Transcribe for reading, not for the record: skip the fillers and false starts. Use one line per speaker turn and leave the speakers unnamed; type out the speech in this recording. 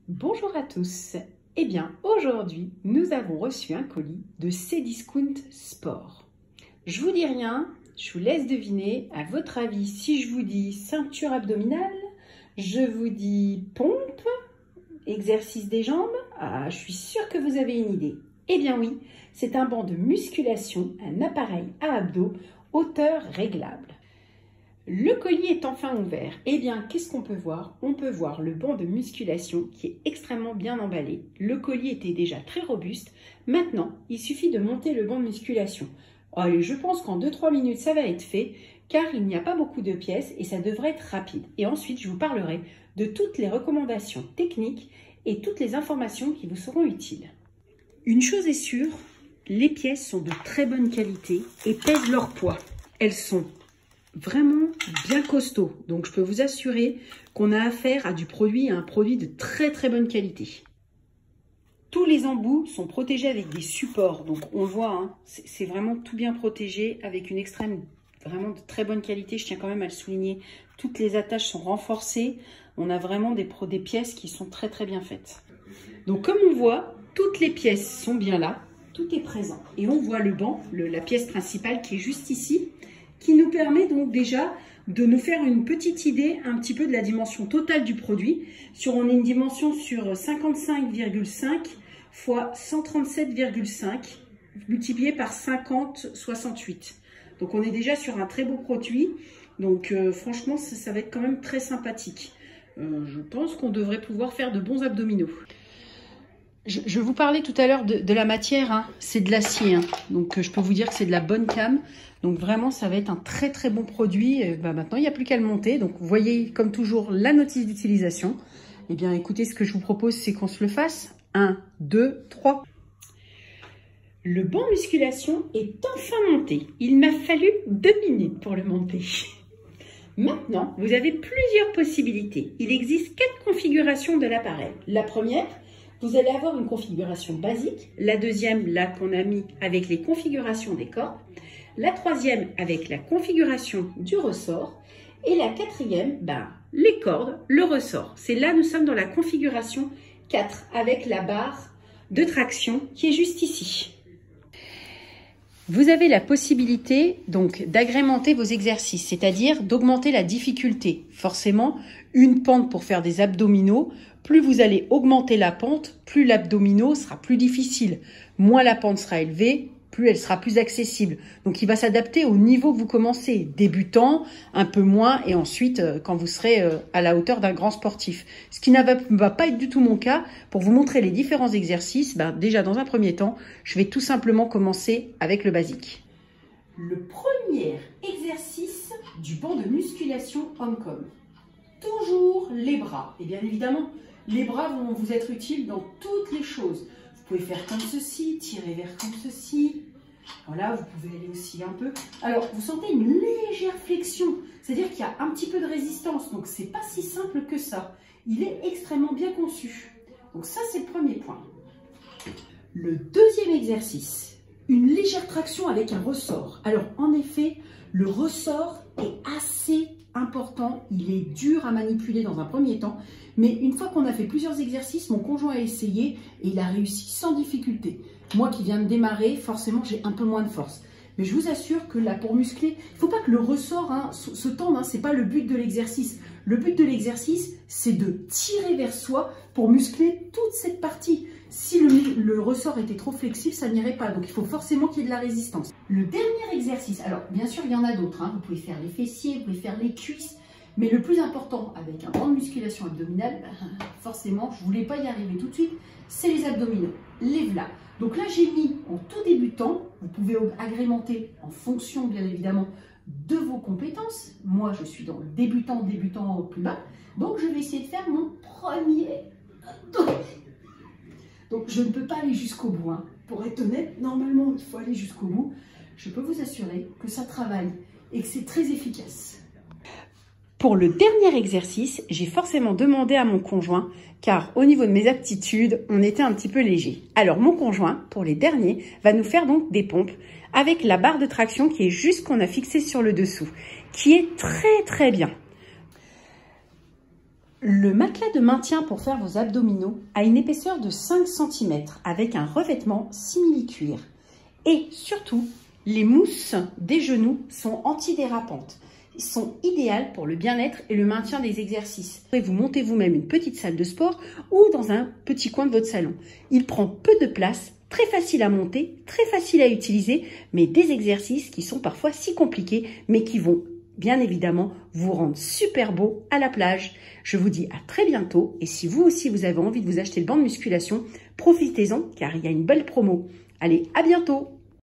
Bonjour à tous. Eh bien, aujourd'hui, nous avons reçu un colis de Cdiscount Sport. Je vous dis rien, je vous laisse deviner. À votre avis, si je vous dis ceinture abdominale, je vous dis pompe, exercice des jambes, je suis sûre que vous avez une idée. Eh bien oui, c'est un banc de musculation, un appareil à abdos, hauteur réglable. Le colis est enfin ouvert. Eh bien, qu'est-ce qu'on peut voir? On peut voir le banc de musculation qui est extrêmement bien emballé. Le colis était déjà très robuste. Maintenant, il suffit de monter le banc de musculation. Allez, je pense qu'en 2-3 minutes, ça va être fait, car il n'y a pas beaucoup de pièces et ça devrait être rapide. Et ensuite, je vous parlerai de toutes les recommandations techniques et toutes les informations qui vous seront utiles. Une chose est sûre, les pièces sont de très bonne qualité et pèsent leur poids. Elles sont vraiment bien costaud, donc je peux vous assurer qu'on a affaire à un produit de très bonne qualité. Tous les embouts sont protégés avec des supports, donc on voit, hein, c'est vraiment tout bien protégé avec une extrême vraiment de très bonne qualité. Je tiens quand même à le souligner, toutes les attaches sont renforcées, on a vraiment des pièces qui sont très bien faites. Donc comme on voit, toutes les pièces sont bien là, tout est présent et on voit le banc, la pièce principale qui est juste ici, qui nous permet donc déjà de nous faire une petite idée un petit peu de la dimension totale du produit. On a une dimension sur 55,5 fois 137,5 multiplié par 50,68. Donc on est déjà sur un très beau produit. Donc franchement, ça va être quand même très sympathique. Je pense qu'on devrait pouvoir faire de bons abdominaux. Je vous parlais tout à l'heure de la matière, hein. C'est de l'acier, hein. Donc je peux vous dire que c'est de la bonne cam. Donc vraiment, ça va être un très bon produit. Maintenant, il n'y a plus qu'à le monter. Donc vous voyez, comme toujours, la notice d'utilisation. Eh bien, écoutez, ce que je vous propose, c'est qu'on se le fasse. 1, 2, 3. Le banc musculation est enfin monté. Il m'a fallu 2 minutes pour le monter. Maintenant, vous avez plusieurs possibilités. Il existe 4 configurations de l'appareil. La première, vous allez avoir une configuration basique. La deuxième, là qu'on a mis avec les configurations des cordes. La troisième, avec la configuration du ressort. Et la quatrième, les cordes, le ressort. C'est là, nous sommes dans la configuration 4, avec la barre de traction qui est juste ici. Vous avez la possibilité donc d'agrémenter vos exercices, c'est-à-dire d'augmenter la difficulté. Forcément, une pente pour faire des abdominaux, plus vous allez augmenter la pente, plus l'abdominaux sera plus difficile. Moins la pente sera élevée, plus elle sera plus accessible. Donc il va s'adapter au niveau que vous commencez, débutant, un peu moins, et ensuite quand vous serez à la hauteur d'un grand sportif. Ce qui ne va pas être du tout mon cas. Pour vous montrer les différents exercices, déjà dans un premier temps, je vais tout simplement commencer avec le basique. Le premier exercice du banc de musculation Homecom. Toujours les bras. Et bien évidemment, les bras vont vous être utiles dans toutes les choses. Vous pouvez faire comme ceci, tirer vers comme ceci. Voilà, vous pouvez aller aussi un peu. Alors, vous sentez une légère flexion, c'est-à-dire qu'il y a un petit peu de résistance. Donc, c'est pas si simple que ça. Il est extrêmement bien conçu. Donc, ça, c'est le premier point. Le deuxième exercice, une légère traction avec un ressort. Alors, en effet, le ressort est assez important. Il est dur à manipuler dans un premier temps. Mais une fois qu'on a fait plusieurs exercices, mon conjoint a essayé et il a réussi sans difficulté. Moi qui viens de démarrer, forcément, j'ai un peu moins de force. Mais je vous assure que là, pour muscler, il ne faut pas que le ressort se tende, ce n'est pas le but de l'exercice. Le but de l'exercice, c'est de tirer vers soi pour muscler toute cette partie. Si le ressort était trop flexible, ça n'irait pas. Donc, il faut forcément qu'il y ait de la résistance. Le dernier exercice, alors bien sûr, il y en a d'autres. Vous pouvez faire les fessiers, vous pouvez faire les cuisses. Mais le plus important avec un banc de musculation abdominale, forcément, je ne voulais pas y arriver tout de suite, c'est les abdominaux, les voilà. Donc là, j'ai mis en tout débutant, vous pouvez agrémenter en fonction bien évidemment de vos compétences. Moi, je suis dans le débutant au plus bas, donc je vais essayer de faire mon premier. Donc je ne peux pas aller jusqu'au bout. Pour être honnête, normalement, il faut aller jusqu'au bout. Je peux vous assurer que ça travaille et que c'est très efficace. Pour le dernier exercice, j'ai forcément demandé à mon conjoint, car au niveau de mes aptitudes, on était un petit peu léger. Alors mon conjoint, pour les derniers, va nous faire donc des pompes avec la barre de traction qui est juste qu'on a fixée sur le dessous, qui est très bien. Le matelas de maintien pour faire vos abdominaux a une épaisseur de 5 cm avec un revêtement simili-cuir. Et surtout, les mousses des genoux sont antidérapantes. Ils sont idéales pour le bien-être et le maintien des exercices. Vous montez vous-même une petite salle de sport ou dans un petit coin de votre salon. Il prend peu de place, très facile à monter, très facile à utiliser, mais des exercices qui sont parfois si compliqués, mais qui vont bien évidemment vous rendre super beau à la plage. Je vous dis à très bientôt et si vous aussi vous avez envie de vous acheter le banc de musculation, profitez-en car il y a une belle promo. Allez, à bientôt!